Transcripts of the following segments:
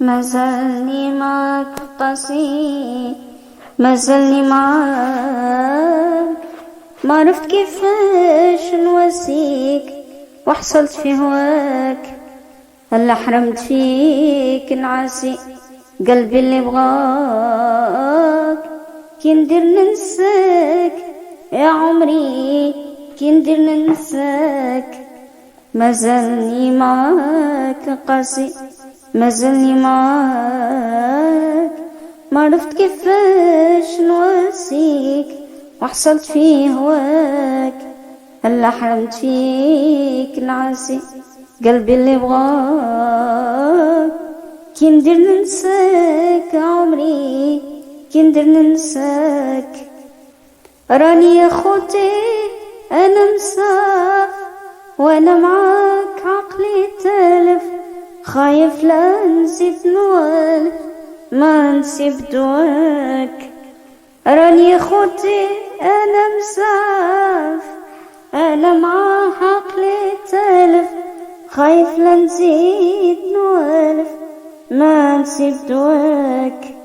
ما زالني معك قصير، ما زالني معاك، ما عرفت كيفاش نواسيك وحصلت في هواك. هلا حرمت فيك نعاسي قلبي اللي بغاك. كي ندير ننساك يا عمري، كي ندير ننساك. ما زالني معاك قاسي، ما زالني معاك، ما عرفت كيفاش نواسيك وحصلت في هواك. هلا حرمت فيك نعاسي قلبي اللي بغاك. كي ندير ننساك عمري، كي ندير ننساك. راني يا خوتي انا مساف وانا معاك عقلي تالف، خايف لا نسيت نوالف ما نسيب دواك. راني يا خوتي انا مساف انا معاه عقلي تالف، خايف لا نزيد نوالف ما نسيب دواك.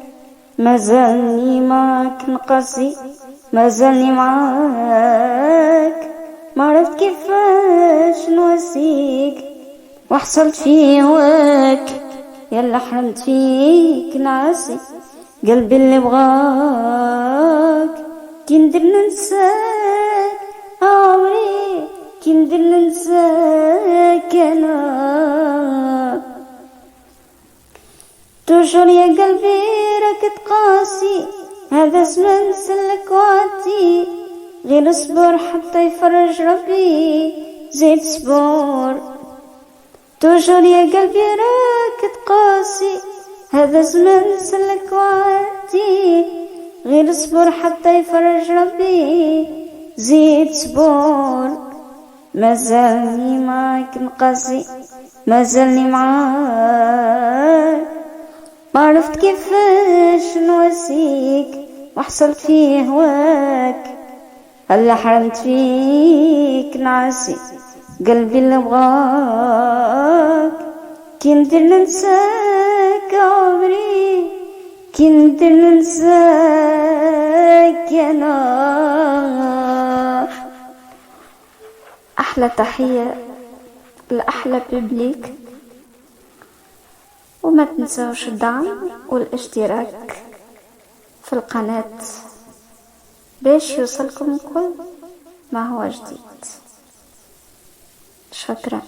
ما زالني معاك نقاسي، ما زالني معاك، ما عرفت كيفاش نواسيك وحصلت في هواك. يلا حرمت فيك نعاسي قلبي اللي بغاك. كي ندير ننساك عمري، كي ندير ننساك انا. توجور يا قلبي راك تقاسي، هذا زمان سلك وعدي، غير اصبر حتى يفرج ربي زيد صبور. توجور يا قلبي راك تقاسي، هذا زمان سلك وعدي، غير اصبر حتى يفرج ربي زيد صبور. ما زالني معاك نقاسي، ما زالني معاك، ما عرفت كيفاش نواسيك وحصلت في هواك. هلا حرمت فيك نعاسي قلبي اللي بغاك. كي ندير ننساك عمري، كي ندير ننساك انا. احلى تحية لاحلى ببليك، وما تنسوش الدعم والاشتراك في القناة باش يوصلكم كل ما هو جديد. شكرا.